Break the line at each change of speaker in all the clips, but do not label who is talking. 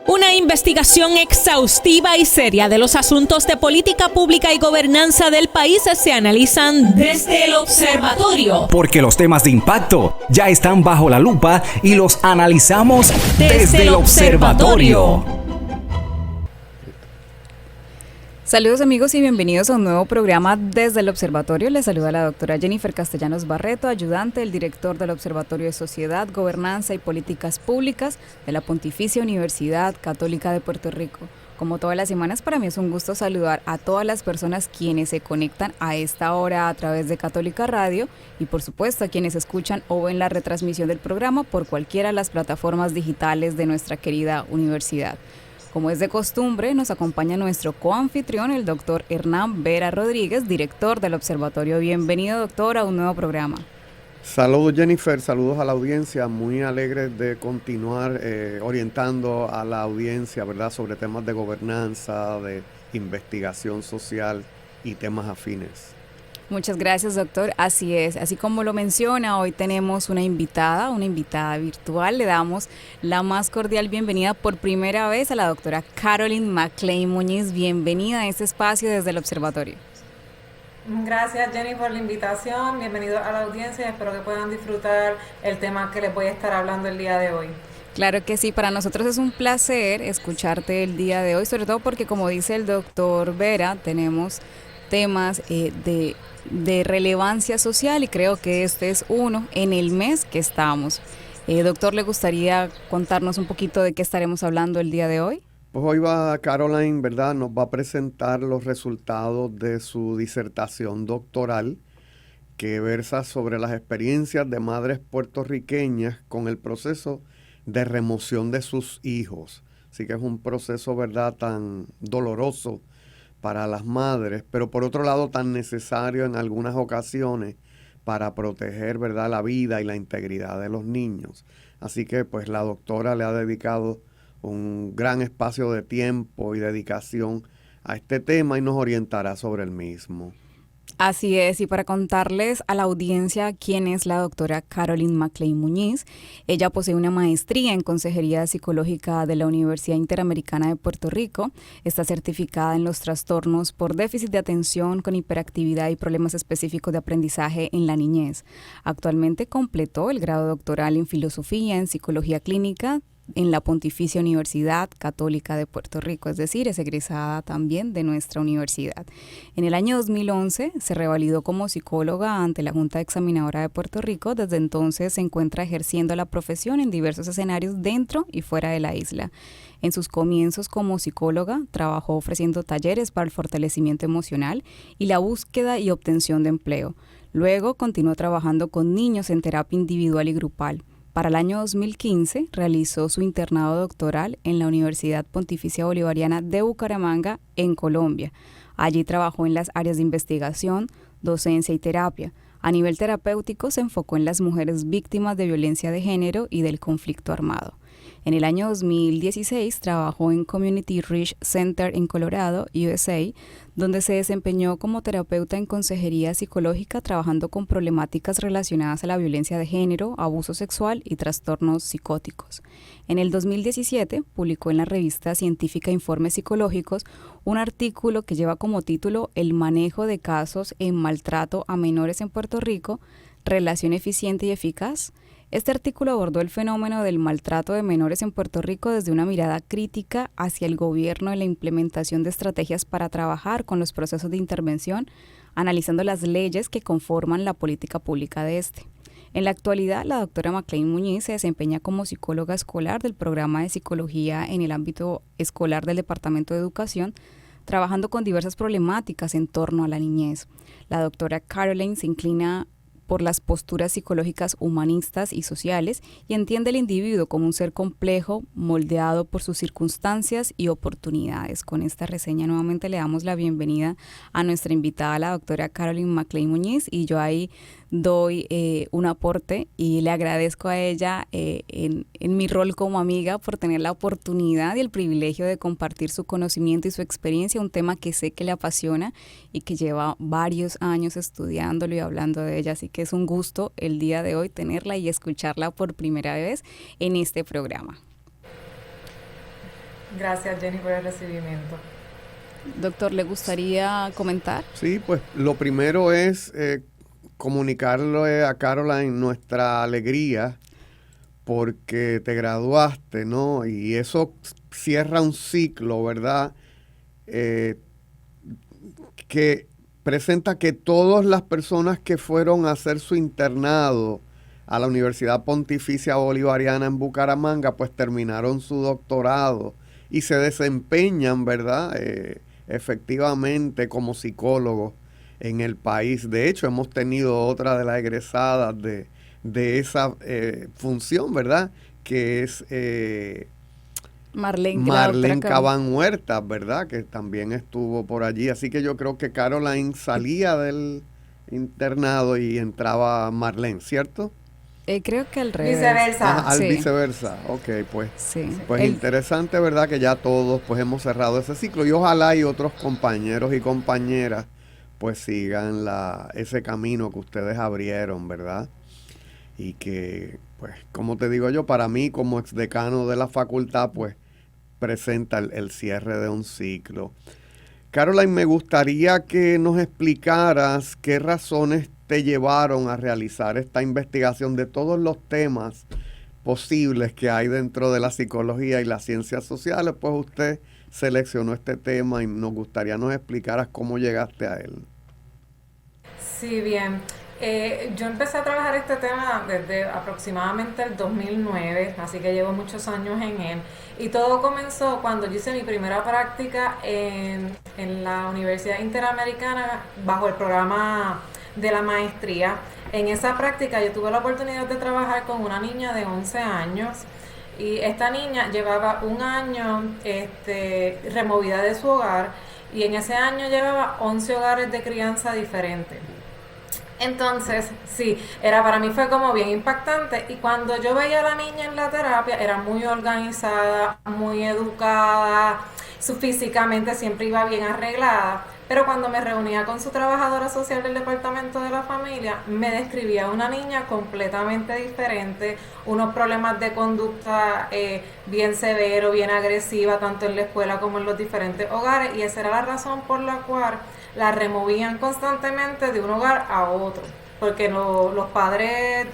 Una investigación exhaustiva y seria de los asuntos de política pública y gobernanza del país se analizan desde el observatorio.
Porque los temas de impacto ya están bajo la lupa y los analizamos desde el observatorio.
Saludos amigos y bienvenidos a un nuevo programa desde el Observatorio. Les saluda la doctora Jennifer Castellanos Barreto, ayudante del director del Observatorio de Sociedad, Gobernanza y Políticas Públicas de la Pontificia Universidad Católica de Puerto Rico. Como todas las semanas, para mí es un gusto saludar a todas las personas quienes se conectan a esta hora a través de Católica Radio y por supuesto a quienes escuchan o ven la retransmisión del programa por cualquiera de las plataformas digitales de nuestra querida universidad. Como es de costumbre, nos acompaña nuestro coanfitrión, el doctor Hernán Vera Rodríguez, director del Observatorio. Bienvenido, doctor, a un nuevo programa.
Saludos, Jennifer, saludos a la audiencia, muy alegre de continuar orientando a la audiencia, ¿verdad?, sobre temas de gobernanza, de investigación social y temas afines.
Muchas gracias, doctor. Así es, así como lo menciona, hoy tenemos una invitada virtual. Le damos la más cordial bienvenida por primera vez a la doctora Carolyn McClain Muñiz. Bienvenida a este espacio desde el Observatorio.
Gracias, Jenny, por la invitación. Bienvenidos a la audiencia. Espero que puedan disfrutar el tema que les voy a estar hablando el día de hoy.
Claro que sí, para nosotros es un placer escucharte el día de hoy, sobre todo porque, como dice el doctor Vera, tenemos temas de relevancia social y creo que este es uno en el mes que estamos. Doctor, ¿le gustaría contarnos un poquito de qué estaremos hablando el día de hoy?
Pues hoy Caroline, ¿verdad?, nos va a presentar los resultados de su disertación doctoral que versa sobre las experiencias de madres puertorriqueñas con el proceso de remoción de sus hijos. Así que es un proceso, ¿verdad?, tan doloroso para las madres, pero por otro lado tan necesario en algunas ocasiones para proteger, ¿verdad?, la vida y la integridad de los niños. Así que pues la doctora le ha dedicado un gran espacio de tiempo y dedicación a este tema y nos orientará sobre el mismo.
Así es, y para contarles a la audiencia quién es la doctora Carolyn McClain Muñiz, ella posee una maestría en Consejería Psicológica de la Universidad Interamericana de Puerto Rico, está certificada en los trastornos por déficit de atención con hiperactividad y problemas específicos de aprendizaje en la niñez. Actualmente completó el grado doctoral en Filosofía en Psicología Clínica en la Pontificia Universidad Católica de Puerto Rico, es decir, es egresada también de nuestra universidad. En el año 2011 se revalidó como psicóloga ante la Junta Examinadora de Puerto Rico. Desde entonces se encuentra ejerciendo la profesión en diversos escenarios dentro y fuera de la isla. En sus comienzos como psicóloga, trabajó ofreciendo talleres para el fortalecimiento emocional y la búsqueda y obtención de empleo. Luego continuó trabajando con niños en terapia individual y grupal. Para el año 2015 realizó su internado doctoral en la Universidad Pontificia Bolivariana de Bucaramanga, en Colombia. Allí trabajó en las áreas de investigación, docencia y terapia. A nivel terapéutico se enfocó en las mujeres víctimas de violencia de género y del conflicto armado. En el año 2016 trabajó en Community Reach Center en Colorado, USA, donde se desempeñó como terapeuta en consejería psicológica trabajando con problemáticas relacionadas a la violencia de género, abuso sexual y trastornos psicóticos. En el 2017 publicó en la revista científica Informes Psicológicos un artículo que lleva como título El manejo de casos en maltrato a menores en Puerto Rico, relación eficiente y eficaz. Este artículo abordó el fenómeno del maltrato de menores en Puerto Rico desde una mirada crítica hacia el gobierno en la implementación de estrategias para trabajar con los procesos de intervención, analizando las leyes que conforman la política pública de este. En la actualidad, la doctora McClain Muñiz se desempeña como psicóloga escolar del programa de psicología en el ámbito escolar del Departamento de Educación, trabajando con diversas problemáticas en torno a la niñez. La doctora Carolyn se inclina por las posturas psicológicas humanistas y sociales y entiende al individuo como un ser complejo, moldeado por sus circunstancias y oportunidades. Con esta reseña nuevamente le damos la bienvenida a nuestra invitada, la doctora Carolyn McClain Muñiz, y yo ahí doy un aporte y le agradezco a ella en mi rol como amiga por tener la oportunidad y el privilegio de compartir su conocimiento y su experiencia, un tema que sé que le apasiona y que lleva varios años estudiándolo y hablando de ella, así que es un gusto el día de hoy tenerla y escucharla por primera vez en este programa.
Gracias, Jenny, por el recibimiento.
Doctor, ¿le gustaría comentar?
Sí, pues lo primero es comunicarle a Caroline nuestra alegría porque te graduaste, ¿no? Y eso cierra un ciclo, ¿verdad? Que presenta que todas las personas que fueron a hacer su internado a la Universidad Pontificia Bolivariana en Bucaramanga, pues terminaron su doctorado y se desempeñan, ¿verdad? Efectivamente como psicólogos en el país. De hecho, hemos tenido otra de las egresadas de esa función, ¿verdad? Que es Marlene Cabán Huertas, ¿verdad? Que también estuvo por allí. Así que yo creo que Caroline salía del internado y entraba Marlene, ¿cierto?
Creo que al revés.
Viceversa.
Al
Sí.
viceversa. Ok, pues.
Sí.
Pues interesante, ¿verdad? Que ya todos pues hemos cerrado ese ciclo y ojalá y otros compañeros y compañeras pues sigan ese camino que ustedes abrieron, ¿verdad? Y que, pues, como te digo yo, para mí como exdecano de la facultad, pues, presenta el cierre de un ciclo. Caroline, me gustaría que nos explicaras qué razones te llevaron a realizar esta investigación de todos los temas posibles que hay dentro de la psicología y las ciencias sociales. Pues usted seleccionó este tema y nos gustaría nos explicaras cómo llegaste a él.
Sí, bien. Yo empecé a trabajar este tema desde aproximadamente el 2009, así que llevo muchos años en él. Y todo comenzó cuando yo hice mi primera práctica en la Universidad Interamericana bajo el programa de la maestría. En esa práctica yo tuve la oportunidad de trabajar con una niña de 11 años y esta niña llevaba un año removida de su hogar y en ese año llevaba 11 hogares de crianza diferentes. Entonces, sí, para mí fue como bien impactante y cuando yo veía a la niña en la terapia era muy organizada, muy educada, físicamente siempre iba bien arreglada, pero cuando me reunía con su trabajadora social del departamento de la familia, me describía una niña completamente diferente, unos problemas de conducta bien severo, bien agresiva, tanto en la escuela como en los diferentes hogares, y esa era la razón por la cual la removían constantemente de un hogar a otro, porque los padres,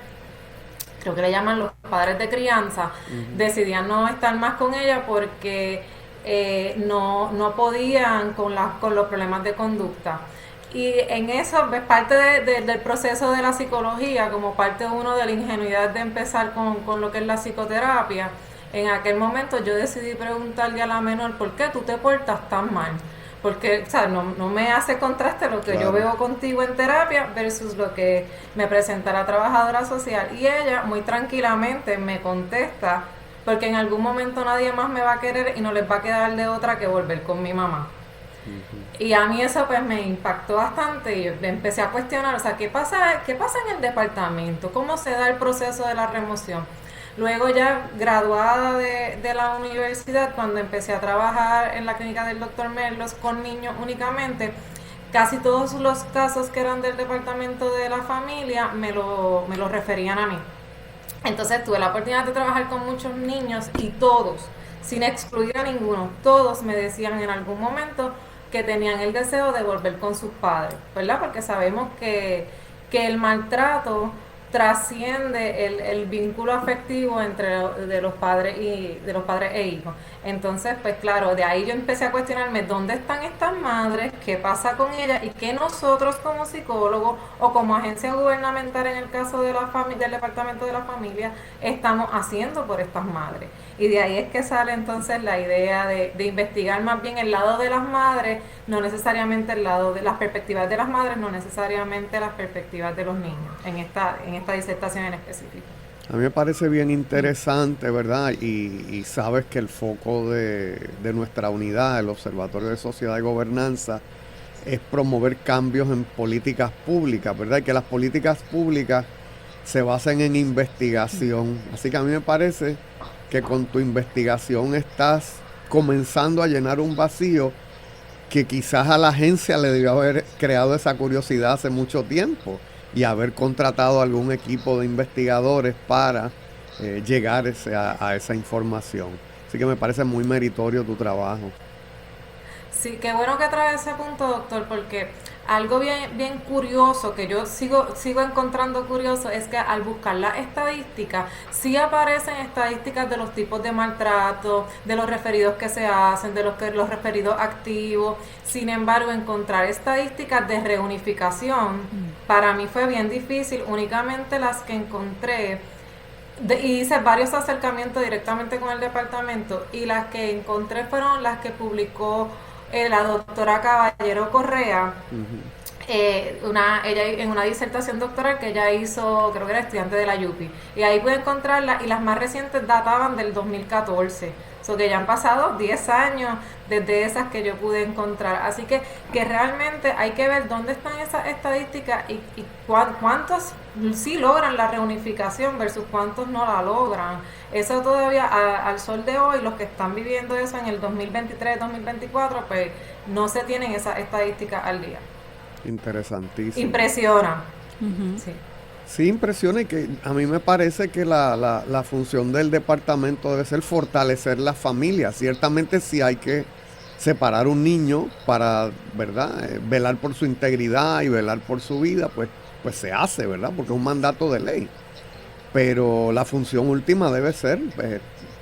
creo que le llaman los padres de crianza, decidían no estar más con ella porque no podían con los problemas de conducta. Y en eso, pues, parte del proceso de la psicología, como parte uno de la ingenuidad de empezar con lo que es la psicoterapia, en aquel momento yo decidí preguntarle a la menor, ¿por qué tú te portas tan mal? Porque, o sea, no me hace contraste lo que yo veo contigo en terapia versus lo que me presenta la trabajadora social. Y ella muy tranquilamente me contesta, porque en algún momento nadie más me va a querer y no les va a quedar de otra que volver con mi mamá. Y a mí eso pues me impactó bastante y empecé a cuestionar, o sea, ¿qué pasa en el departamento? ¿Cómo se da el proceso de la remoción? Luego ya graduada de la universidad, cuando empecé a trabajar en la clínica del Dr. Merlos con niños únicamente, casi todos los casos que eran del departamento de la familia me lo referían a mí. Entonces tuve la oportunidad de trabajar con muchos niños y todos, sin excluir a ninguno, todos me decían en algún momento que tenían el deseo de volver con sus padres, ¿verdad? Porque sabemos que el maltrato trasciende el vínculo afectivo de los padres e hijos. Entonces, pues claro, de ahí yo empecé a cuestionarme dónde están estas madres, qué pasa con ellas y qué nosotros como psicólogos o como agencia gubernamental en el caso de del departamento de la familia estamos haciendo por estas madres. Y de ahí es que sale entonces la idea de investigar más bien el lado de las madres, no necesariamente el lado de las perspectivas de las madres, no necesariamente las perspectivas de los niños, en esta disertación en específico.
A mí me parece bien interesante, ¿verdad? Y sabes que el foco de nuestra unidad, el Observatorio de Sociedad y Gobernanza, es promover cambios en políticas públicas, ¿verdad? Y que las políticas públicas se basen en investigación. Así que a mí me parece que con tu investigación estás comenzando a llenar un vacío que quizás a la agencia le debió haber creado esa curiosidad hace mucho tiempo y haber contratado algún equipo de investigadores para llegar a esa información. Así que me parece muy meritorio tu trabajo.
Sí, qué bueno que trae ese punto, doctor, porque algo bien curioso que yo sigo encontrando curioso es que al buscar las estadísticas, sí aparecen estadísticas de los tipos de maltrato, de los referidos que se hacen, de los referidos activos. Sin embargo, encontrar estadísticas de reunificación para mí fue bien difícil. Únicamente las que encontré y hice varios acercamientos directamente con el departamento, y las que encontré fueron las que publicó la doctora Caballero Correa, ella en una disertación doctoral que ella hizo, creo que era estudiante de la UPI, y ahí pude encontrarla, y las más recientes databan del 2014, so que ya han pasado 10 años desde esas que yo pude encontrar, así que realmente hay que ver dónde están esas estadísticas y cuántos sí logran la reunificación versus cuántos no la logran. Eso todavía al sol de hoy, los que están viviendo eso en el 2023-2024, pues no se tienen esas estadísticas al día.
Interesantísimo.
Impresiona. Sí.
Sí, impresiona, y que a mí me parece que la función del departamento debe ser fortalecer las familias. Ciertamente sí hay que separar un niño para, ¿verdad?, velar por su integridad y velar por su vida, pues se hace, ¿verdad?, porque es un mandato de ley. Pero la función última debe ser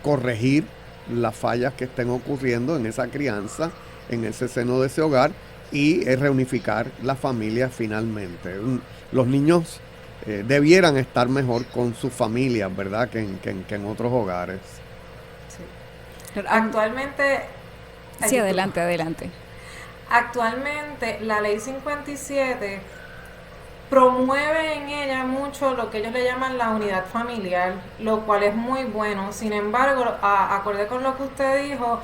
corregir las fallas que estén ocurriendo en esa crianza, en ese seno de ese hogar, y reunificar las familias finalmente. Los niños debieran estar mejor con sus familias, ¿verdad?, que en otros hogares.
Sí. Actualmente...
Sí, adelante.
Actualmente la ley 57 promueve en ella mucho lo que ellos le llaman la unidad familiar, lo cual es muy bueno. Sin embargo, acorde con lo que usted dijo,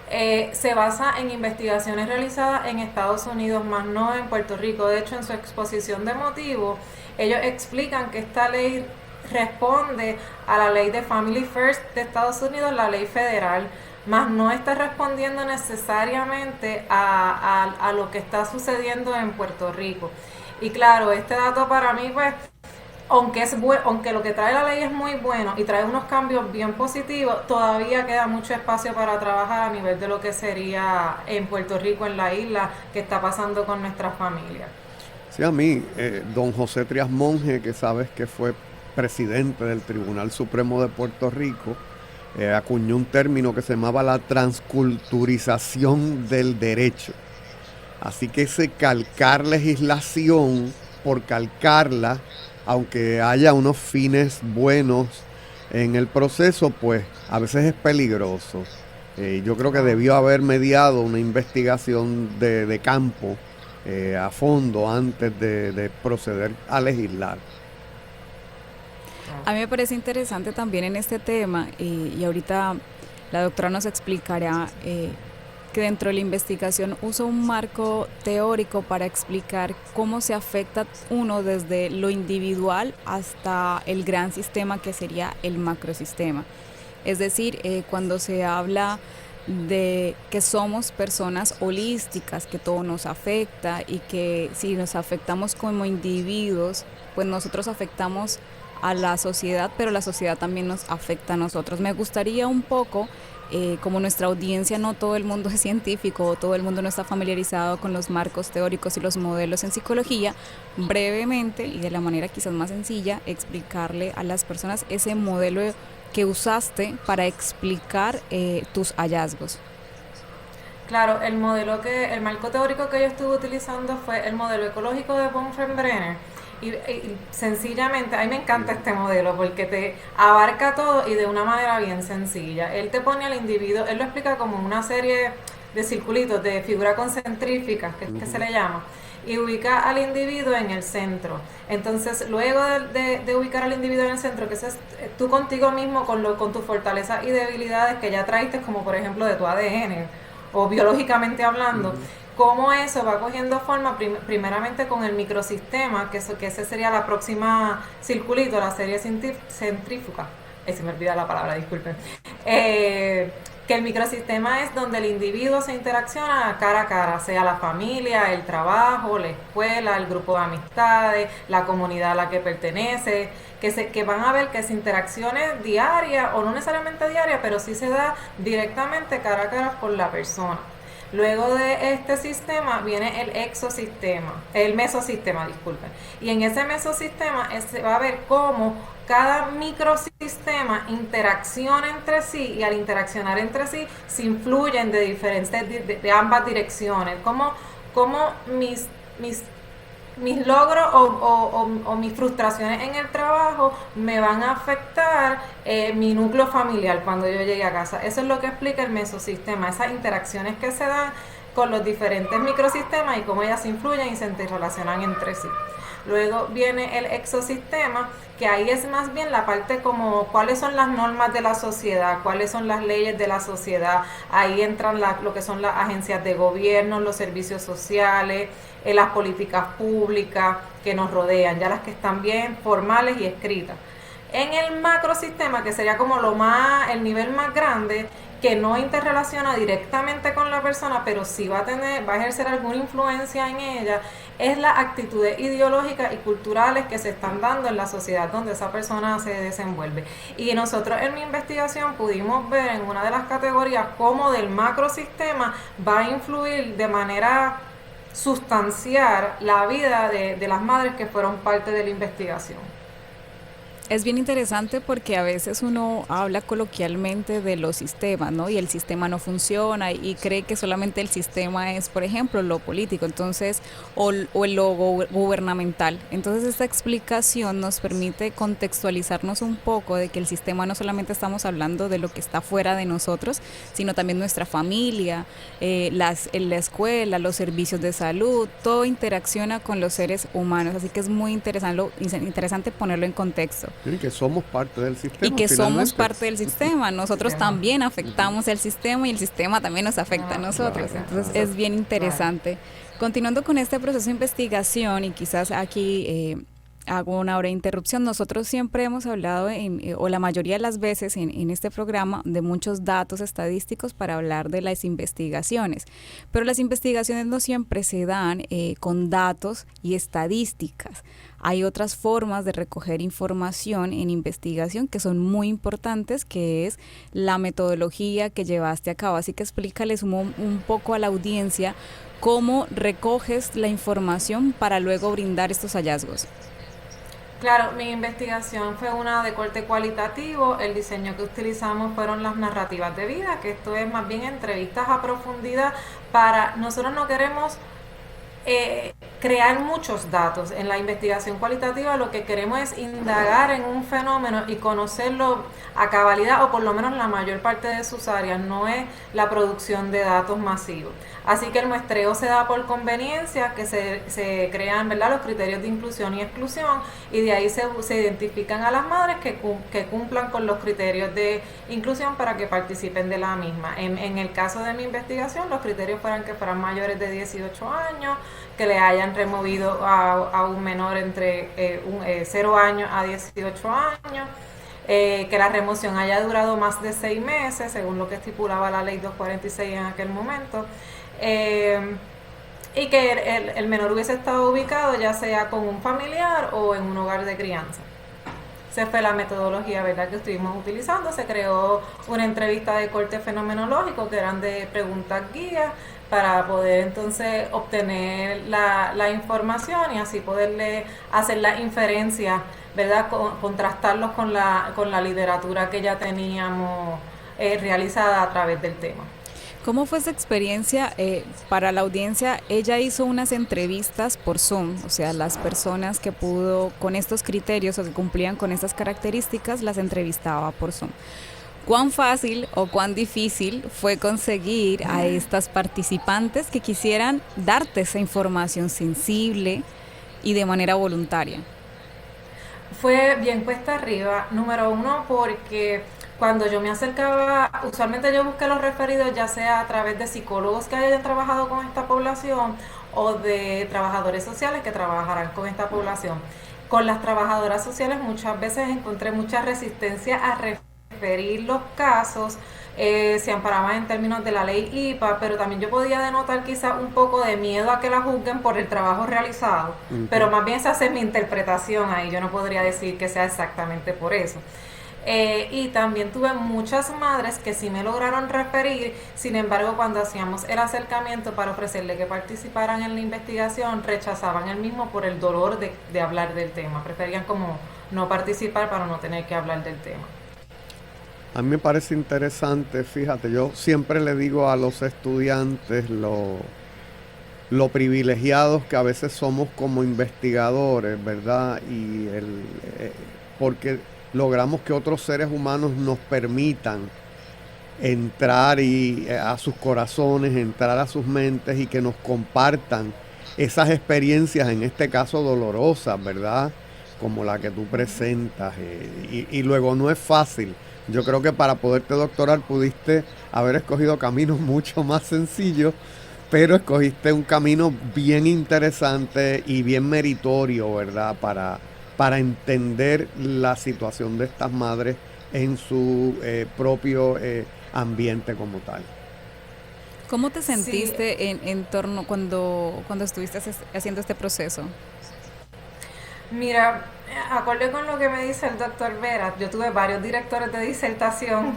se basa en investigaciones realizadas en Estados Unidos, más no en Puerto Rico. De hecho, en su exposición de motivos, ellos explican que esta ley responde a la ley de Family First de Estados Unidos, la ley federal, más no está respondiendo necesariamente a lo que está sucediendo en Puerto Rico. Y claro, este dato para mí, pues, aunque lo que trae la ley es muy bueno y trae unos cambios bien positivos, todavía queda mucho espacio para trabajar a nivel de lo que sería en Puerto Rico, en la isla, que está pasando con nuestras familias.
Sí, a mí, don José Trias Monge, que sabes que fue presidente del Tribunal Supremo de Puerto Rico, acuñó un término que se llamaba la transculturización del derecho. Así que ese calcar legislación por calcarla, aunque haya unos fines buenos en el proceso, pues a veces es peligroso. Yo creo que debió haber mediado una investigación de campo a fondo antes de proceder a legislar.
A mí me parece interesante también en este tema, y ahorita la doctora nos explicará que dentro de la investigación usa un marco teórico para explicar cómo se afecta uno desde lo individual hasta el gran sistema que sería el macrosistema. Es decir, cuando se habla de que somos personas holísticas, que todo nos afecta y que si nos afectamos como individuos, pues nosotros afectamos a la sociedad, pero la sociedad también nos afecta a nosotros. Me gustaría un poco, como nuestra audiencia no todo el mundo es científico, todo el mundo no está familiarizado con los marcos teóricos y los modelos en psicología, brevemente y de la manera quizás más sencilla, explicarle a las personas ese modelo que usaste para explicar tus hallazgos.
Claro, el marco teórico que yo estuve utilizando fue el modelo ecológico de Bonfenbrenner. Y sencillamente, a mí me encanta este modelo porque te abarca todo y de una manera bien sencilla. Él te pone al individuo, él lo explica como una serie de circulitos, de figuras concentríficas, que es que se le llama, y ubica al individuo en el centro. Entonces, luego de ubicar al individuo en el centro, que es tú contigo mismo, con tus fortalezas y debilidades que ya traiste, como por ejemplo de tu ADN, o biológicamente hablando, cómo eso va cogiendo forma primeramente con el microsistema, que ese sería la próxima circulito, la serie centrífuga. Se me olvida la palabra, disculpen. que el microsistema es donde el individuo se interacciona cara a cara, sea la familia, el trabajo, la escuela, el grupo de amistades, la comunidad a la que pertenece, que van a ver que esa interacción es diaria o no necesariamente diaria, pero sí se da directamente cara a cara con la persona. Luego de este sistema viene el mesosistema, disculpen. Y en ese mesosistema se va a ver cómo cada microsistema interacciona entre sí, y al interaccionar entre sí se influyen de ambas direcciones. Como mis logros o mis frustraciones en el trabajo me van a afectar mi núcleo familiar cuando yo llegue a casa. Eso es lo que explica el mesosistema, esas interacciones que se dan con los diferentes microsistemas y cómo ellas influyen y se interrelacionan entre sí. Luego viene el exosistema, que ahí es más bien la parte como cuáles son las normas de la sociedad, cuáles son las leyes de la sociedad. Ahí entran lo que son las agencias de gobierno, los servicios sociales, las políticas públicas que nos rodean, ya las que están bien formales y escritas. En el macrosistema, que sería como el nivel más grande, que no interrelaciona directamente con la persona, pero sí va a ejercer alguna influencia en ella, es las actitudes ideológicas y culturales que se están dando en la sociedad donde esa persona se desenvuelve. Y nosotros en mi investigación pudimos ver en una de las categorías cómo del macrosistema va a influir de manera sustancial la vida de las madres que fueron parte de la investigación.
Es bien interesante porque a veces uno habla coloquialmente de los sistemas, ¿no? Y el sistema no funciona y cree que solamente el sistema es, por ejemplo, lo político, entonces, o lo gubernamental. Entonces, esta explicación nos permite contextualizarnos un poco de que el sistema no solamente estamos hablando de lo que está fuera de nosotros, sino también nuestra familia, la escuela, los servicios de salud, todo interacciona con los seres humanos. Así que es muy interesante ponerlo en contexto.
Y que somos parte del sistema.
Y que somos parte del sistema. Nosotros también afectamos el sistema y el sistema también nos afecta a nosotros. Entonces es bien interesante. Continuando con este proceso de investigación, y quizás aquí hago una breve interrupción, nosotros siempre hemos hablado, o la mayoría de las veces en este programa, de muchos datos estadísticos para hablar de las investigaciones. Pero las investigaciones no siempre se dan con datos y estadísticas. Hay otras formas de recoger información en investigación que son muy importantes, que es la metodología que llevaste a cabo. Así que explícales un poco a la audiencia cómo recoges la información para luego brindar estos hallazgos.
Claro, mi investigación fue una de corte cualitativo. El diseño que utilizamos fueron las narrativas de vida, que esto es más bien entrevistas a profundidad. Nosotros no queremos crear muchos datos. En la investigación cualitativa lo que queremos es indagar en un fenómeno y conocerlo a cabalidad, o por lo menos la mayor parte de sus áreas. No es la producción de datos masivos. Así que el muestreo se da por conveniencia, que se crean, ¿verdad?, los criterios de inclusión y exclusión, y de ahí se identifican a las madres que cumplan con los criterios de inclusión para que participen de la misma. En el caso de mi investigación, los criterios fueran que fueran mayores de 18 años, que le hayan removido a un menor entre 0 años a 18 años, que la remoción haya durado más de 6 meses, según lo que estipulaba la ley 246 en aquel momento, y que el menor hubiese estado ubicado ya sea con un familiar o en un hogar de crianza. Esa fue la metodología, ¿verdad?, que estuvimos utilizando. Se creó una entrevista de corte fenomenológico, que eran de preguntas guías, para poder entonces obtener la información y así poderle hacer la inferencia, ¿verdad?, contrastarlos con la literatura que ya teníamos realizada a través del tema.
¿Cómo fue esa experiencia para la audiencia? Ella hizo unas entrevistas por Zoom, o sea, las personas que pudo con estos criterios o que cumplían con estas características las entrevistaba por Zoom. ¿Cuán fácil o cuán difícil fue conseguir a estas participantes que quisieran darte esa información sensible y de manera voluntaria?
Fue bien cuesta arriba, número uno, porque cuando yo me acercaba, usualmente yo busqué los referidos ya sea a través de psicólogos que hayan trabajado con esta población o de trabajadores sociales que trabajarán con esta población. Con las trabajadoras sociales muchas veces encontré mucha resistencia a referir los casos se amparaban en términos de la ley IPA, pero también yo podía denotar quizás un poco de miedo a que la juzguen por el trabajo realizado, pero más bien esa es mi interpretación ahí, yo no podría decir que sea exactamente por eso. Y también tuve muchas madres que sí me lograron referir, sin embargo cuando hacíamos el acercamiento para ofrecerle que participaran en la investigación, rechazaban el mismo por el dolor de hablar del tema, preferían como no participar para no tener que hablar del tema.
A mí me parece interesante, fíjate, yo siempre le digo a los estudiantes lo privilegiados que a veces somos como investigadores, ¿verdad? Y porque logramos que otros seres humanos nos permitan entrar a sus corazones, entrar a sus mentes y que nos compartan esas experiencias, en este caso dolorosas, ¿verdad? Como la que tú presentas. Y luego no es fácil. Yo creo que para poderte doctorar pudiste haber escogido caminos mucho más sencillos, pero escogiste un camino bien interesante y bien meritorio, ¿verdad? Para entender la situación de estas madres en su propio ambiente como tal.
¿Cómo te sentiste en torno cuando estuviste haciendo este proceso?
Mira, acorde con lo que me dice el doctor Vera, yo tuve varios directores de disertación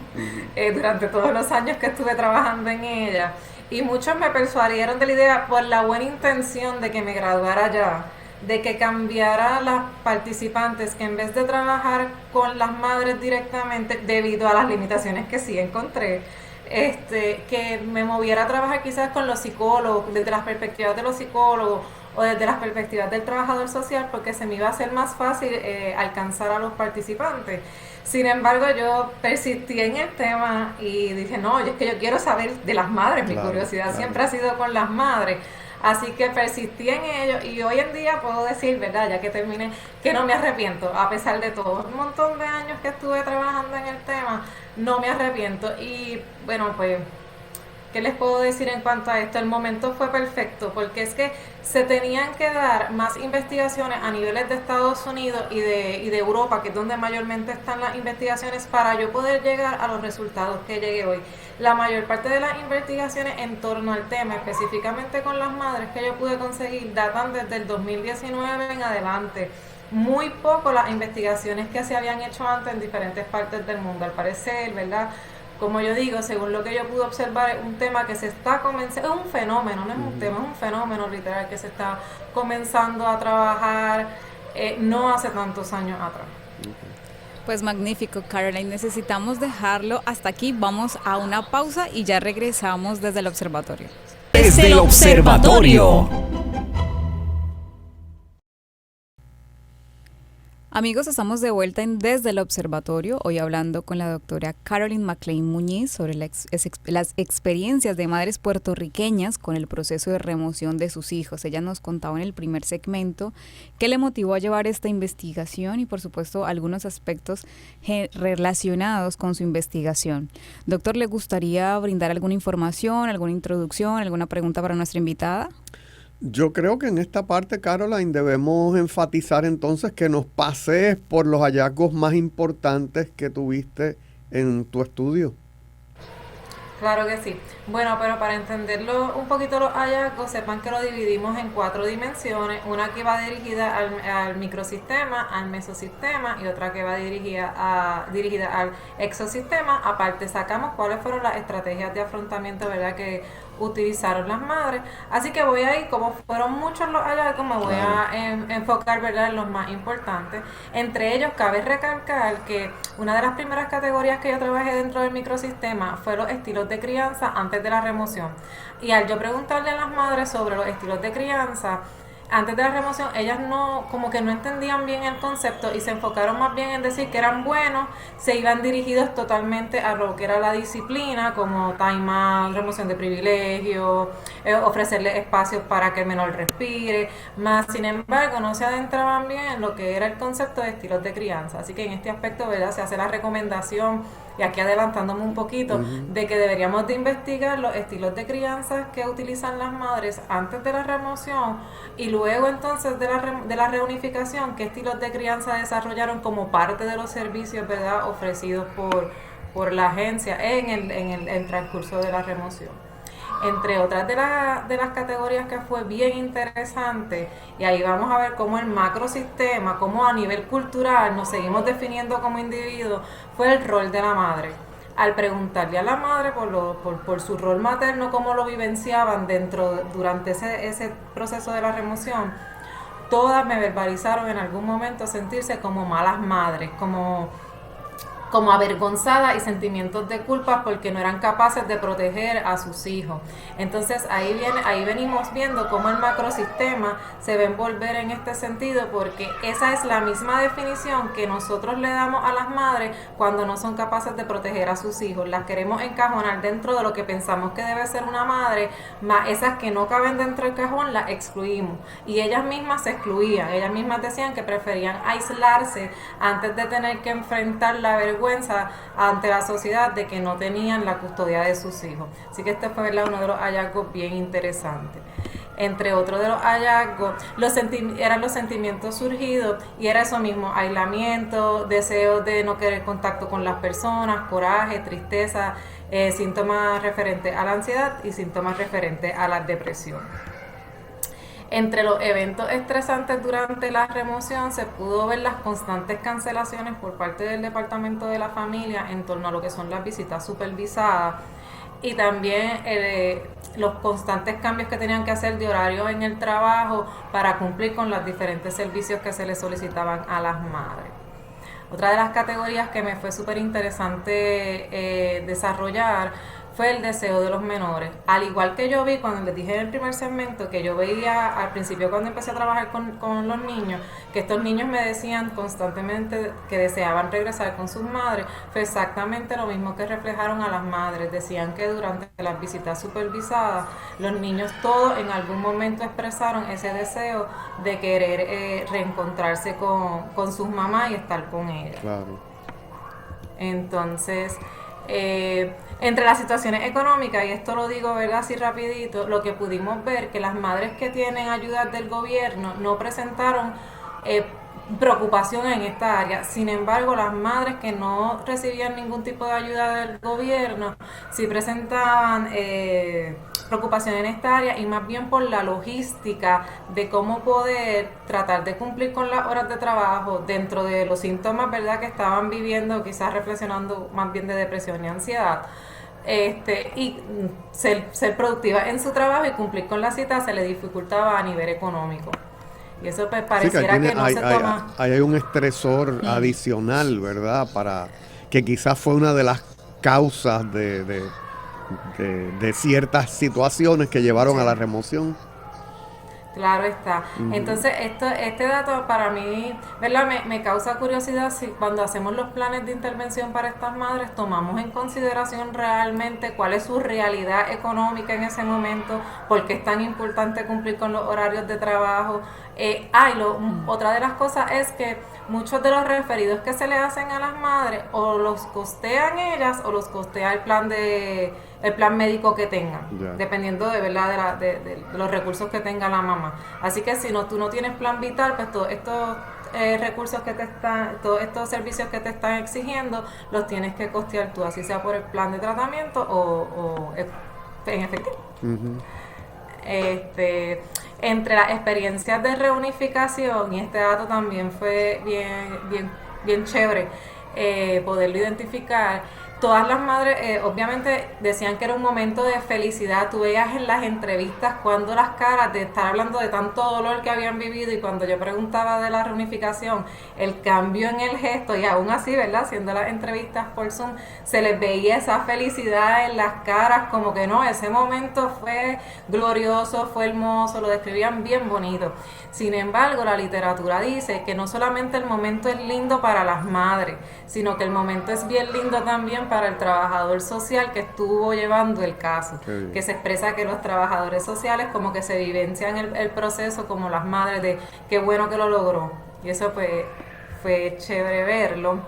durante todos los años que estuve trabajando en ella, y muchos me persuadieron de la idea por la buena intención de que me graduara ya, de que cambiara a las participantes, que en vez de trabajar con las madres directamente, debido a las limitaciones que sí encontré, que me moviera a trabajar quizás con los psicólogos, desde las perspectivas de los psicólogos o desde las perspectivas del trabajador social, porque se me iba a hacer más fácil alcanzar a los participantes. Sin embargo, yo persistí en el tema y dije, no, es que yo quiero saber de las madres, mi curiosidad siempre ha sido con las madres. Así que persistí en ello y hoy en día puedo decir, ¿verdad? Ya que terminé, que no me arrepiento, a pesar de todo. Un montón de años que estuve trabajando en el tema, no me arrepiento. Y bueno, pues, ¿qué les puedo decir en cuanto a esto? El momento fue perfecto, porque es que se tenían que dar más investigaciones a niveles de Estados Unidos y de Europa, que es donde mayormente están las investigaciones, para yo poder llegar a los resultados que llegué hoy. La mayor parte de las investigaciones en torno al tema, específicamente con las madres, que yo pude conseguir, datan desde el 2019 en adelante. Muy poco las investigaciones que se habían hecho antes en diferentes partes del mundo, al parecer, ¿verdad? Como yo digo, según lo que yo pude observar, es un tema que se está comenzando, es un fenómeno, no es un tema, es un fenómeno literal que se está comenzando a trabajar no hace tantos años atrás.
Pues magnífico, Caroline. Necesitamos dejarlo hasta aquí. Vamos a una pausa y ya regresamos desde el observatorio.
Desde el observatorio.
Amigos, estamos de vuelta en Desde el Observatorio, hoy hablando con la doctora Caroline McClain Muñiz sobre las experiencias de madres puertorriqueñas con el proceso de remoción de sus hijos. Ella nos contaba en el primer segmento qué le motivó a llevar esta investigación y, por supuesto, algunos aspectos relacionados con su investigación. Doctor, ¿le gustaría brindar alguna información, alguna introducción, alguna pregunta para nuestra invitada?
Yo creo que en esta parte, Caroline, debemos enfatizar entonces que nos pases por los hallazgos más importantes que tuviste en tu estudio.
Claro que sí. Bueno, pero para entenderlo un poquito los hallazgos, sepan que lo dividimos en 4 dimensiones. Una que va dirigida al microsistema, al mesosistema, y otra que va dirigida al exosistema. Aparte sacamos cuáles fueron las estrategias de afrontamiento, ¿verdad?, que utilizaron las madres. Así que voy a ir, como fueron muchos los hallazgos, me voy a enfocar, ¿verdad?, en los más importantes. Entre ellos cabe recalcar que una de las primeras categorías que yo trabajé dentro del microsistema fue los estilos de crianza antes de la remoción. Y al yo preguntarle a las madres sobre los estilos de crianza antes de la remoción, ellas como que no entendían bien el concepto y se enfocaron más bien en decir que eran buenos, se iban dirigidos totalmente a lo que era la disciplina, como time out, remoción de privilegios, ofrecerle espacios para que el menor respire, más sin embargo no se adentraban bien en lo que era el concepto de estilos de crianza. Así que en este aspecto, ¿verdad?, se hace la recomendación, y aquí adelantándome un poquito, de que deberíamos de investigar los estilos de crianza que utilizan las madres antes de la remoción y luego entonces de la reunificación, qué estilos de crianza desarrollaron como parte de los servicios, ¿verdad?, ofrecidos por la agencia en el transcurso de la remoción. Entre otras de las categorías que fue bien interesante, y ahí vamos a ver cómo el macrosistema, cómo a nivel cultural nos seguimos definiendo como individuos, fue el rol de la madre. Al preguntarle a la madre por su rol materno, cómo lo vivenciaban durante ese proceso de la remoción, todas me verbalizaron en algún momento sentirse como malas madres, como avergonzadas y sentimientos de culpa porque no eran capaces de proteger a sus hijos. Entonces ahí venimos viendo cómo el macrosistema se va a envolver en este sentido, porque esa es la misma definición que nosotros le damos a las madres cuando no son capaces de proteger a sus hijos. Las queremos encajonar dentro de lo que pensamos que debe ser una madre, más esas que no caben dentro del cajón las excluimos. Y ellas mismas se excluían, ellas mismas decían que preferían aislarse antes de tener que enfrentar la vergüenza ante la sociedad de que no tenían la custodia de sus hijos. Así que este fue, ¿verdad?, uno de los hallazgos bien interesantes. Entre otros de los hallazgos, eran los sentimientos surgidos, y era eso mismo: aislamiento, deseo de no querer contacto con las personas, coraje, tristeza, síntomas referentes a la ansiedad y síntomas referentes a la depresión. Entre los eventos estresantes durante la remoción se pudo ver las constantes cancelaciones por parte del Departamento de la Familia en torno a lo que son las visitas supervisadas, y también los constantes cambios que tenían que hacer de horario en el trabajo para cumplir con los diferentes servicios que se les solicitaban a las madres. Otra de las categorías que me fue súper interesante desarrollar fue el deseo de los menores. Al igual que yo vi cuando les dije en el primer segmento, que yo veía al principio cuando empecé a trabajar con los niños, que estos niños me decían constantemente que deseaban regresar con sus madres, fue exactamente lo mismo que reflejaron a las madres. Decían que durante las visitas supervisadas, los niños todos en algún momento expresaron ese deseo de querer reencontrarse con sus mamás y estar con ellas.
Claro.
Entonces, entre las situaciones económicas, y esto lo digo, ¿verdad?, así rapidito, lo que pudimos ver que las madres que tienen ayuda del gobierno no presentaron preocupación en esta área. Sin embargo, las madres que no recibían ningún tipo de ayuda del gobierno sí presentaban preocupación en esta área, y más bien por la logística de cómo poder tratar de cumplir con las horas de trabajo dentro de los síntomas, ¿verdad?, que estaban viviendo, quizás reflexionando más bien de depresión y ansiedad. Y ser productiva en su trabajo y cumplir con la cita se le dificultaba a nivel económico. Y eso pues pareciera
sí,
que no se toma.
Hay un estresor adicional, ¿verdad? Para que quizás fue una de las causas de ciertas situaciones que llevaron a la remoción.
Claro está. Entonces, este dato para mí, ¿verdad?, me causa curiosidad si cuando hacemos los planes de intervención para estas madres tomamos en consideración realmente cuál es su realidad económica en ese momento, por qué es tan importante cumplir con los horarios de trabajo. Otra de las cosas es que muchos de los referidos que se le hacen a las madres o los costean ellas o los costea el plan médico que tengan, dependiendo de verdad de los recursos que tenga la mamá. Así que si tú no tienes plan vital, pues todos estos recursos todos estos servicios que te están exigiendo, los tienes que costear tú, así sea por el plan de tratamiento o en efectivo. Uh-huh. Entre las experiencias de reunificación, y este dato también fue bien chévere poderlo identificar, todas las madres obviamente decían que era un momento de felicidad. Tú veías en las entrevistas cuando las caras de estar hablando de tanto dolor que habían vivido, y cuando yo preguntaba de la reunificación, el cambio en el gesto, y aún así, ¿verdad?, haciendo las entrevistas por Zoom, se les veía esa felicidad en las caras, como que no, ese momento fue glorioso, fue hermoso, lo describían bien bonito. Sin embargo, la literatura dice que no solamente el momento es lindo para las madres, sino que el momento es bien lindo también para el trabajador social que estuvo llevando el caso, que se expresa que los trabajadores sociales como que se vivencian el proceso como las madres de qué bueno que lo logró, y eso pues fue chévere verlo.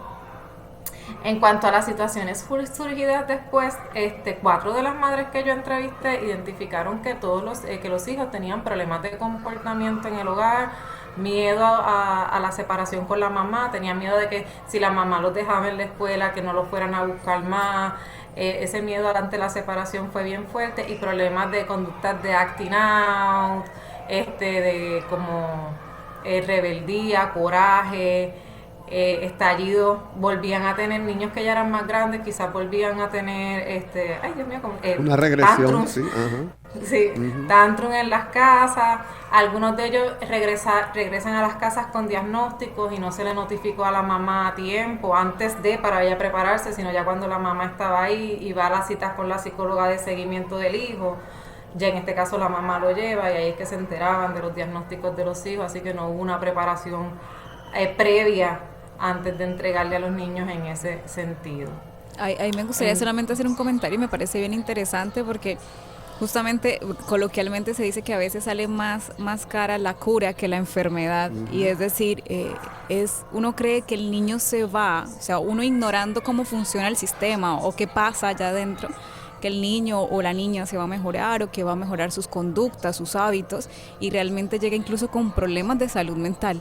En cuanto a las situaciones surgidas después, 4 de las madres que yo entrevisté identificaron que que los hijos tenían problemas de comportamiento en el hogar, miedo a la separación con la mamá, tenía miedo de que si la mamá los dejaba en la escuela, que no los fueran a buscar más. Ese miedo ante la separación fue bien fuerte, y problemas de conductas de acting out, de como rebeldía, coraje, estallido. Volvían a tener niños que ya eran más grandes, quizás volvían a tener ay Dios mío,
una regresión,
tantrum,
sí, ajá.
sí, tantrum en las casas. Algunos de ellos regresan a las casas con diagnósticos y no se le notificó a la mamá a tiempo antes de para ella prepararse, sino ya cuando la mamá estaba ahí y va a las citas con la psicóloga de seguimiento del hijo. Ya en este caso la mamá lo lleva, y ahí es que se enteraban de los diagnósticos de los hijos, así que no hubo una preparación previa antes de entregarle a los niños en ese sentido.
Ahí me gustaría solamente hacer un comentario, y me parece bien interesante porque justamente coloquialmente se dice que a veces sale más cara la cura que la enfermedad. Y es decir, uno cree que el niño se va, o sea, uno ignorando cómo funciona el sistema o qué pasa allá adentro, que el niño o la niña se va a mejorar o que va a mejorar sus conductas, sus hábitos, y realmente llega incluso con problemas de salud mental.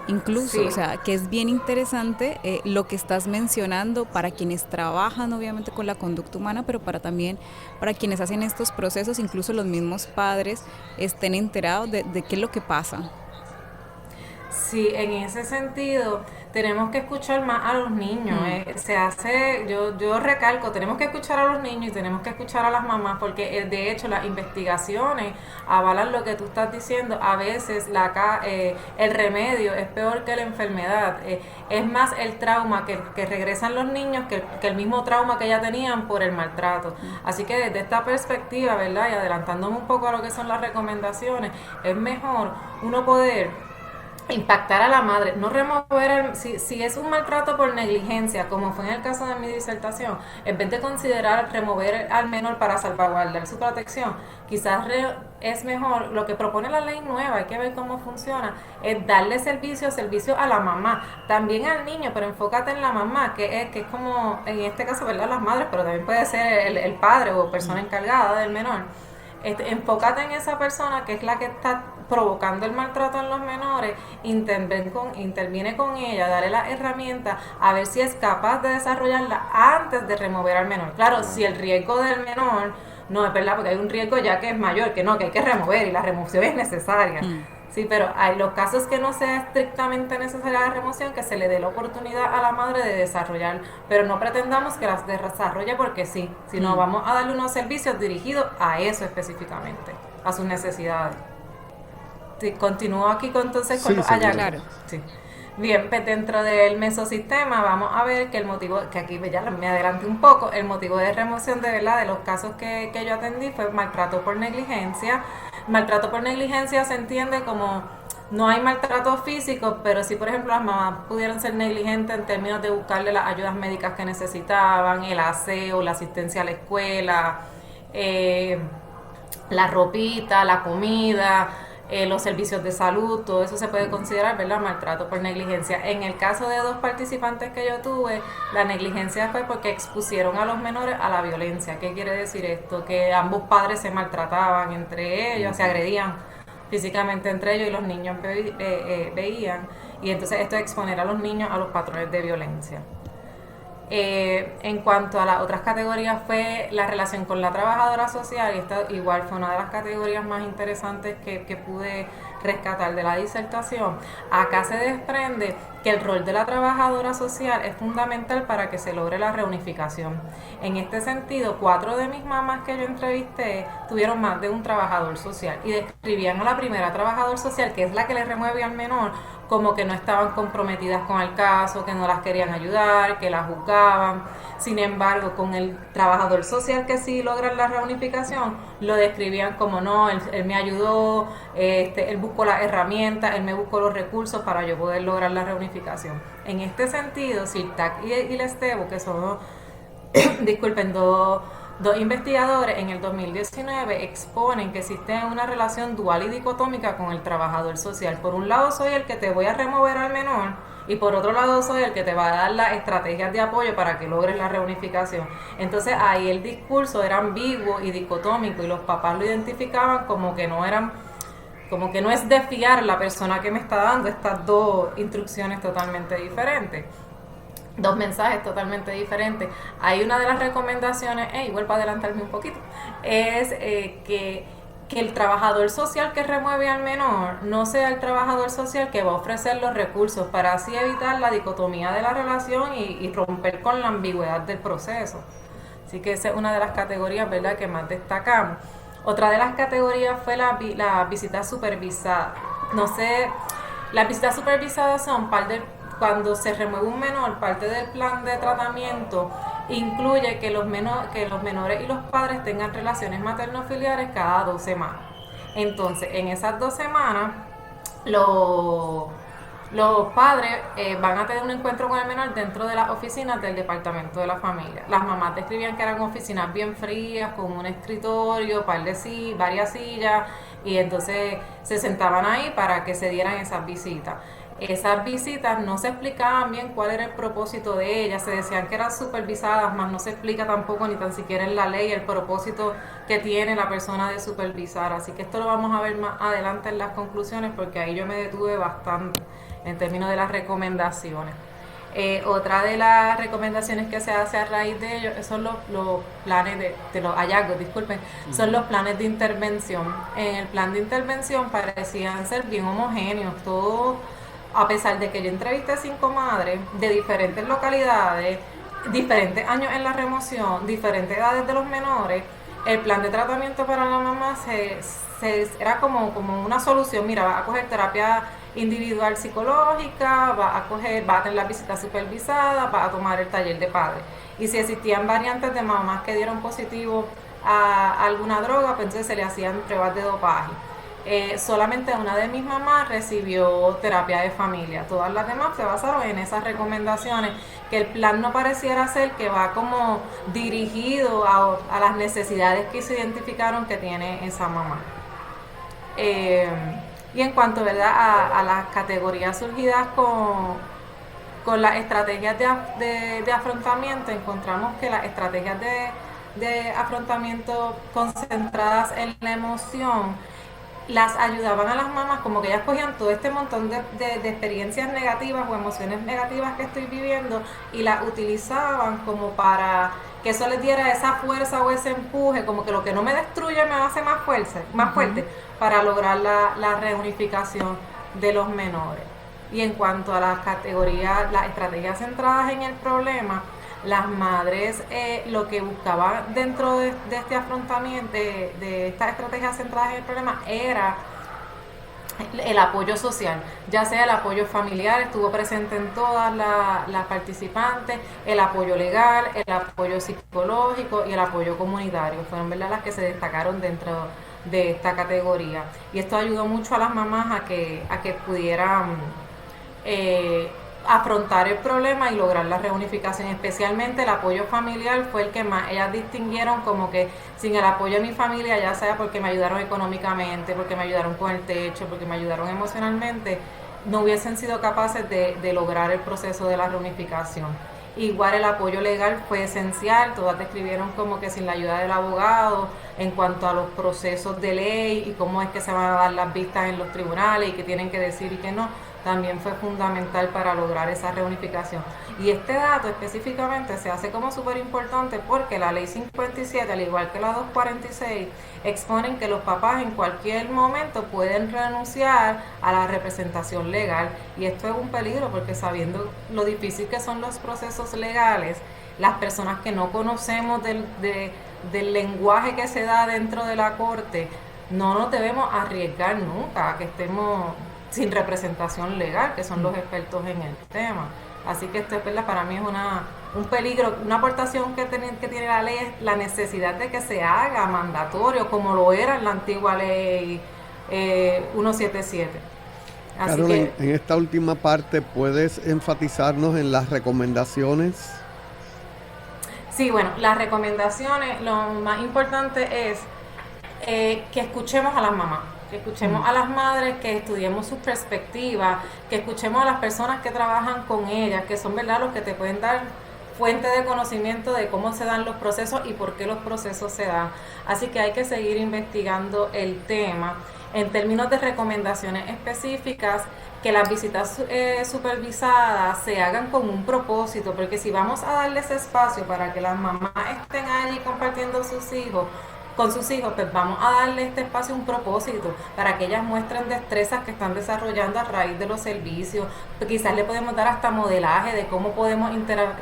Incluso, sí. O sea, que es bien interesante lo que estás mencionando para quienes trabajan obviamente con la conducta humana, pero también para quienes hacen estos procesos, incluso los mismos padres estén enterados de qué es lo que pasa.
Sí, en ese sentido tenemos que escuchar más a los niños. Yo recalco, tenemos que escuchar a los niños y tenemos que escuchar a las mamás, porque de hecho las investigaciones avalan lo que tú estás diciendo. A veces el remedio es peor que la enfermedad. Es más el trauma que regresan los niños que el mismo trauma que ya tenían por el maltrato. Así que desde esta perspectiva, ¿verdad? Y adelantándome un poco a lo que son las recomendaciones, es mejor uno poder impactar a la madre, no remover si es un maltrato por negligencia, como fue en el caso de mi disertación, en vez de considerar remover al menor para salvaguardar su protección, quizás es mejor, lo que propone la ley nueva, hay que ver cómo funciona, es darle servicio a la mamá, también al niño, pero enfócate en la mamá, que es como, en este caso, ¿verdad?, las madres, pero también puede ser el padre o persona encargada del menor. Enfócate en esa persona que es la que está provocando el maltrato en los menores, interviene con ella, dale las herramientas a ver si es capaz de desarrollarla antes de remover al menor. Claro, si el riesgo del menor no es verdad, porque hay un riesgo ya que es mayor, que hay que remover y la remoción es necesaria. Sí, pero hay los casos que no sea estrictamente necesaria la remoción, que se le dé la oportunidad a la madre de desarrollar, pero no pretendamos que las desarrolle porque sí, sino vamos a darle unos servicios dirigidos a eso específicamente, a sus necesidades. Sí, continúo aquí entonces con los hallazgos. Claro. Sí. Bien, pues dentro del mesosistema vamos a ver que el motivo, que aquí ya me adelanté un poco, el motivo de remoción de los casos que yo atendí fue maltrato por negligencia. Maltrato por negligencia se entiende como no hay maltrato físico, pero sí, por ejemplo, las mamás pudieron ser negligentes en términos de buscarle las ayudas médicas que necesitaban, el aseo, la asistencia a la escuela, la ropita, la comida, los servicios de salud, todo eso se puede considerar, ¿verdad?, maltrato por negligencia. En el caso de 2 participantes que yo tuve, la negligencia fue porque expusieron a los menores a la violencia. ¿Qué quiere decir esto? Que ambos padres se maltrataban entre ellos, se agredían físicamente entre ellos y los niños veían. Y entonces esto es exponer a los niños a los patrones de violencia. En cuanto a las otras categorías fue la relación con la trabajadora social, y esta igual fue una de las categorías más interesantes que pude rescatar de la disertación. Acá se desprende que el rol de la trabajadora social es fundamental para que se logre la reunificación. En este sentido, 4 de mis mamás que yo entrevisté tuvieron más de un trabajador social y describían a la primera trabajadora social, que es la que le remueve al menor, como que no estaban comprometidas con el caso, que no las querían ayudar, que las juzgaban. Sin embargo, con el trabajador social que sí logran la reunificación, lo describían como no, él me ayudó, él buscó las herramientas, él me buscó los recursos para yo poder lograr la reunificación. En este sentido, Sirtac y Lestevo, que son dos investigadores, en el 2019 exponen que existe una relación dual y dicotómica con el trabajador social. Por un lado soy el que te voy a remover al menor y por otro lado soy el que te va a dar las estrategias de apoyo para que logres la reunificación. Entonces ahí el discurso era ambiguo y dicotómico y los papás lo identificaban como que no eran como que no es de fiar la persona que me está dando estas dos instrucciones totalmente diferentes. Dos mensajes totalmente diferentes. Hay una de las recomendaciones, vuelvo a adelantarme un poquito, es que el trabajador social que remueve al menor no sea el trabajador social que va a ofrecer los recursos para así evitar la dicotomía de la relación y romper con la ambigüedad del proceso. Así que esa es una de las categorías, ¿verdad?, que más destacamos. Otra de las categorías fue la visita supervisada. No sé, las visitas supervisadas son cuando se remueve un menor, parte del plan de tratamiento incluye que los menores y los padres tengan relaciones materno-filiares cada 2 semanas. Entonces, en esas 2 semanas, los padres van a tener un encuentro con el menor dentro de las oficinas del departamento de la familia. Las mamás describían que eran oficinas bien frías, con un escritorio, varias sillas, y entonces se sentaban ahí para que se dieran esas visitas. Esas visitas no se explicaban bien cuál era el propósito de ellas, se decían que eran supervisadas, mas no se explica tampoco ni tan siquiera en la ley el propósito que tiene la persona de supervisar. Así que esto lo vamos a ver más adelante en las conclusiones, porque ahí yo me detuve bastante en términos de las recomendaciones. Otra de las recomendaciones que se hace a raíz de ello son los planes de los hallazgos, son los planes de intervención. En el plan de intervención parecían ser bien homogéneos, todos, a pesar de que yo entrevisté 5 madres de diferentes localidades, diferentes años en la remoción, diferentes edades de los menores, el plan de tratamiento para la mamá era como una solución. Mira, va a coger terapia individual psicológica, va a tener la visita supervisada, va a tomar el taller de padre. Y si existían variantes de mamás que dieron positivo a alguna droga, pues entonces se le hacían pruebas de dopaje. Solamente una de mis mamás recibió terapia de familia. Todas las demás se basaron en esas recomendaciones, que el plan no pareciera ser que va como dirigido a las necesidades que se identificaron que tiene esa mamá. Y en cuanto, ¿verdad?, a las categorías surgidas con las estrategias de afrontamiento, encontramos que las estrategias de afrontamiento concentradas en la emoción las ayudaban a las mamás, como que ellas cogían todo este montón de experiencias negativas o emociones negativas que estoy viviendo y las utilizaban como para que eso les diera esa fuerza o ese empuje, como que lo que no me destruye me hace más fuerte para lograr la reunificación de los menores. Y en cuanto a las categorías, las estrategias centradas en el problema, las madres lo que buscaban dentro de este afrontamiento, de estas estrategias centradas en el problema, era el apoyo social, ya sea el apoyo familiar, estuvo presente en todas las participantes, el apoyo legal, el apoyo psicológico y el apoyo comunitario, fueron, ¿verdad?, las que se destacaron dentro de esta categoría. Y esto ayudó mucho a las mamás a que pudieran afrontar el problema y lograr la reunificación. Especialmente el apoyo familiar fue el que más ellas distinguieron, como que sin el apoyo de mi familia, ya sea porque me ayudaron económicamente, porque me ayudaron con el techo, porque me ayudaron emocionalmente, no hubiesen sido capaces de lograr el proceso de la reunificación. Igual el apoyo legal fue esencial, todas describieron como que sin la ayuda del abogado en cuanto a los procesos de ley y cómo es que se van a dar las vistas en los tribunales y qué tienen que decir y qué no, también fue fundamental para lograr esa reunificación. Y este dato específicamente se hace como súper importante porque la ley 57, al igual que la 246, exponen que los papás en cualquier momento pueden renunciar a la representación legal, y esto es un peligro porque, sabiendo lo difícil que son los procesos legales, las personas que no conocemos del lenguaje que se da dentro de la corte, no nos debemos arriesgar nunca a que estemos sin representación legal, que son los expertos en el tema. Así que esto, ¿verdad?, para mí es un peligro. Una aportación que tiene la ley es la necesidad de que se haga mandatorio, como lo era en la antigua ley 177. Así
Carolyn, en esta última parte, ¿puedes enfatizarnos en las recomendaciones?
Sí, bueno, las recomendaciones, lo más importante es que escuchemos a las mamás, que escuchemos a las madres, que estudiemos sus perspectivas, que escuchemos a las personas que trabajan con ellas, que son, ¿verdad?, los que te pueden dar fuente de conocimiento de cómo se dan los procesos y por qué los procesos se dan. Así que hay que seguir investigando el tema. en términos de recomendaciones específicas, que las visitas supervisadas se hagan con un propósito, porque si vamos a darle ese espacio para que las mamás estén allí compartiendo con sus hijos, pues vamos a darle este espacio un propósito para que ellas muestren destrezas que están desarrollando a raíz de los servicios. Quizás le podemos dar hasta modelaje de cómo podemos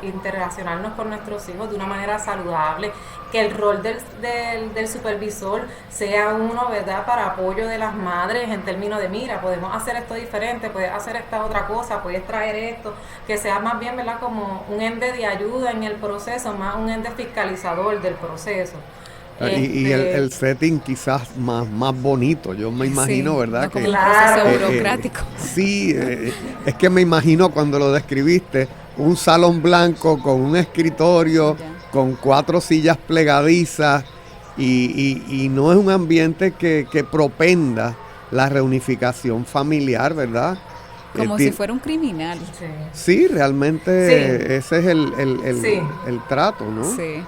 interaccionarnos con nuestros hijos de una manera saludable, que el rol del supervisor sea uno, ¿verdad?, para apoyo de las madres en términos de, mira, podemos hacer esto diferente, puedes hacer esta otra cosa, puedes traer esto, que sea más bien, ¿verdad?, como un ente de ayuda en el proceso, más un ente fiscalizador del proceso.
Y el setting quizás más bonito, yo me imagino, ¿verdad?
No, como un proceso burocrático.
Sí, es que me imagino cuando lo describiste, un salón blanco con un escritorio, con 4 sillas plegadizas, y no es un ambiente que propenda la reunificación familiar, ¿verdad?
Como si fuera un criminal.
Sí, realmente ese es el trato, ¿no?
Sí.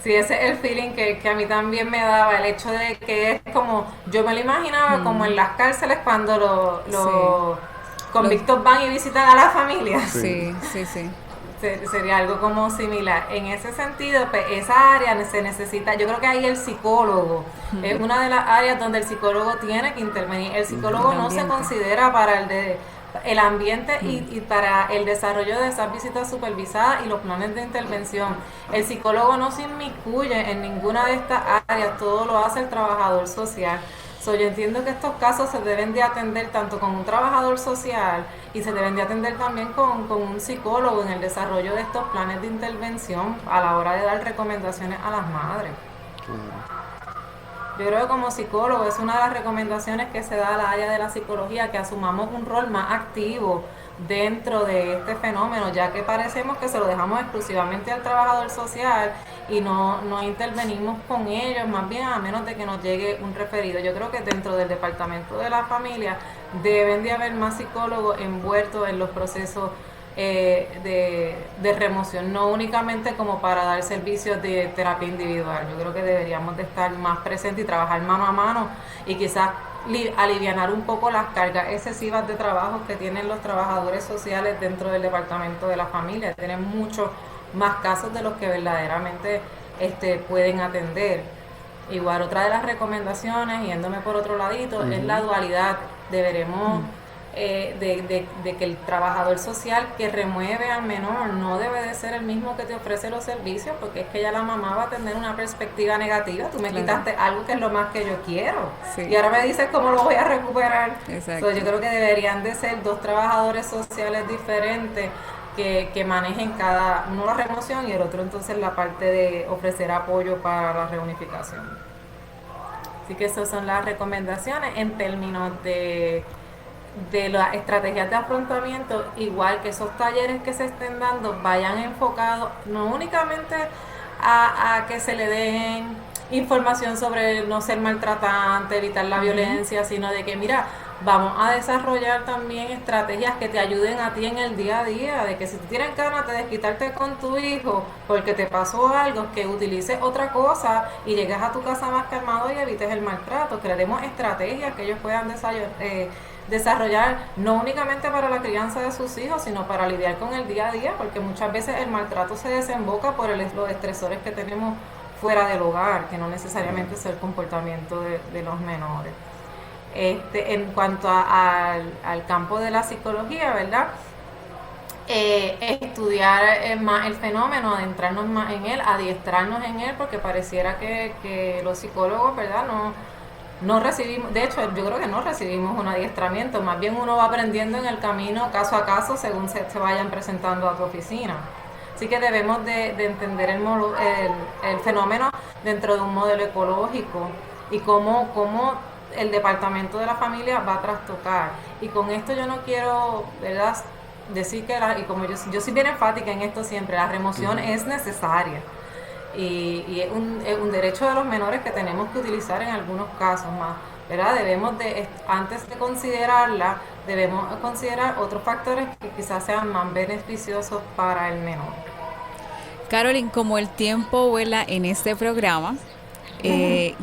Sí, ese es el feeling que a mí también me daba, el hecho de que es como, yo me lo imaginaba como en las cárceles cuando los convictos van y visitan a la familia.
Sí.
Sería algo como similar. En ese sentido, pues esa área se necesita, yo creo que ahí el psicólogo es una de las áreas donde el psicólogo tiene que intervenir. El psicólogo no se considera para el ambiente y para el desarrollo de esas visitas supervisadas y los planes de intervención. El psicólogo no se inmiscuye en ninguna de estas áreas, todo lo hace el trabajador social. Yo entiendo que estos casos se deben de atender tanto con un trabajador social y se deben de atender también con un psicólogo en el desarrollo de estos planes de intervención a la hora de dar recomendaciones a las madres. Yo creo que como psicólogo es una de las recomendaciones que se da a la área de la psicología, que asumamos un rol más activo dentro de este fenómeno, ya que parecemos que se lo dejamos exclusivamente al trabajador social y no intervenimos con ellos, más bien a menos de que nos llegue un referido. Yo creo que dentro del departamento de la familia deben de haber más psicólogos envueltos en los procesos de remoción, no únicamente como para dar servicios de terapia individual. Yo creo que deberíamos de estar más presentes y trabajar mano a mano y quizás alivianar un poco las cargas excesivas de trabajo que tienen los trabajadores sociales dentro del departamento de la familia. Tienen muchos más casos de los que verdaderamente pueden atender. Igual otra de las recomendaciones, yéndome por otro ladito, es la dualidad. Deberemos de que el trabajador social que remueve al menor no debe de ser el mismo que te ofrece los servicios, porque es que ya la mamá va a tener una perspectiva negativa. Tú me quitaste algo que es lo más que yo quiero, y ahora me dices cómo lo voy a recuperar. Entonces, yo creo que deberían de ser 2 trabajadores sociales diferentes que manejen cada uno la remoción y el otro entonces la parte de ofrecer apoyo para la reunificación. Así que esas son las recomendaciones en términos de las estrategias de afrontamiento, igual que esos talleres que se estén dando vayan enfocados no únicamente a que se le den información sobre no ser maltratante, evitar la violencia, sino de que mira, vamos a desarrollar también estrategias que te ayuden a ti en el día a día, de que si tú tienes ganas de desquitarte con tu hijo porque te pasó algo, que utilices otra cosa y llegues a tu casa más calmado y evites el maltrato. Creemos estrategias que ellos puedan desarrollar no únicamente para la crianza de sus hijos, sino para lidiar con el día a día, porque muchas veces el maltrato se desemboca por los estresores que tenemos fuera del hogar, que no necesariamente es el comportamiento de los menores. En cuanto al campo de la psicología, ¿verdad? Estudiar más el fenómeno, adentrarnos más en él, adiestrarnos en él, porque pareciera que los psicólogos, ¿verdad?, no recibimos, de hecho yo creo que no recibimos un adiestramiento, más bien uno va aprendiendo en el camino caso a caso según se vayan presentando a tu oficina. Así que debemos de entender el fenómeno dentro de un modelo ecológico y cómo el departamento de la familia va a trastocar. Y con esto yo no quiero, ¿verdad?, decir que, y como yo soy bien enfática en esto siempre, la remoción es necesaria. Y es un derecho de los menores que tenemos que utilizar en algunos casos más, ¿verdad? Antes de considerarla, debemos considerar otros factores que quizás sean más beneficiosos para el menor.
Carolyn, como el tiempo vuela en este programa,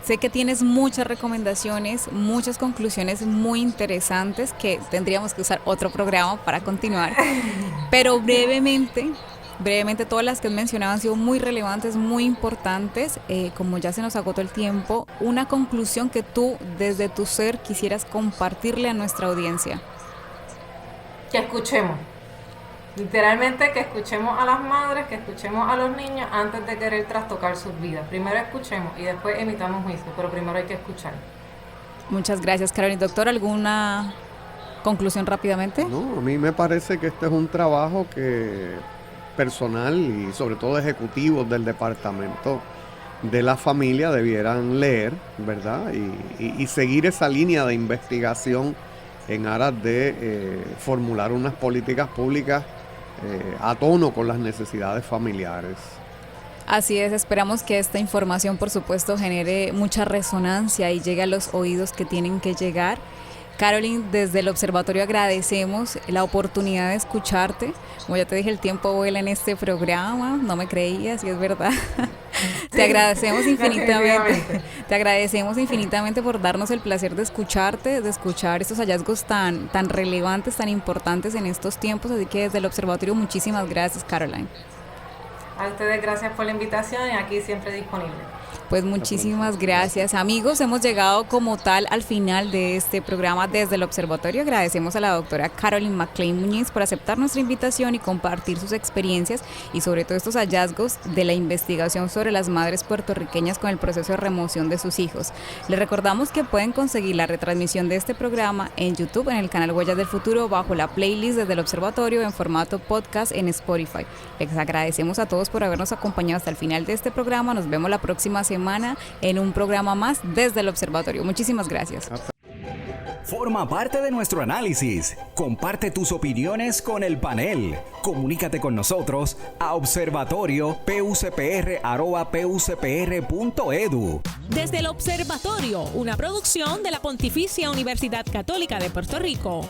Sé que tienes muchas recomendaciones, muchas conclusiones muy interesantes que tendríamos que usar otro programa para continuar, pero brevemente, todas las que has mencionado han sido muy relevantes, muy importantes. Como ya se nos agotó el tiempo, una conclusión que tú desde tu ser quisieras compartirle a nuestra audiencia.
Que escuchemos. Literalmente que escuchemos a las madres, que escuchemos a los niños antes de querer trastocar sus vidas. Primero escuchemos y después emitamos juicio, pero primero hay que escuchar.
Muchas gracias, Carolyn. Doctor, ¿alguna conclusión rápidamente?
No, a mí me parece que este es un trabajo que personal y sobre todo ejecutivos del departamento de la familia debieran leer, ¿verdad? Y seguir esa línea de investigación en aras de formular unas políticas públicas a tono con las necesidades familiares.
Así es, esperamos que esta información, por supuesto, genere mucha resonancia y llegue a los oídos que tienen que llegar. Carolyn, desde el observatorio agradecemos la oportunidad de escucharte. Como ya te dije, el tiempo vuela en este programa, no me creías y es verdad. Te agradecemos infinitamente. Te agradecemos infinitamente por darnos el placer de escucharte, de escuchar estos hallazgos tan relevantes, tan importantes en estos tiempos. Así que desde el observatorio, muchísimas gracias, Caroline.
A ustedes gracias por la invitación y aquí siempre disponible.
Pues muchísimas gracias, amigos. Hemos llegado como tal al final de este programa desde el observatorio. Agradecemos a la doctora Carolyn McClain Muñiz por aceptar nuestra invitación y compartir sus experiencias y sobre todo estos hallazgos de la investigación sobre las madres puertorriqueñas con el proceso de remoción de sus hijos. Les recordamos que pueden conseguir la retransmisión de este programa en YouTube, en el canal Huellas del Futuro, bajo la playlist desde el observatorio en formato podcast en Spotify. Les agradecemos a todos por habernos acompañado hasta el final de este programa. Nos vemos la próxima semana en un programa más desde el observatorio. Muchísimas gracias.
Forma parte de nuestro análisis. Comparte tus opiniones con el panel. Comunícate con nosotros a observatorio.pucpr@pucpr.edu.
Desde el observatorio, una producción de la Pontificia Universidad Católica de Puerto Rico.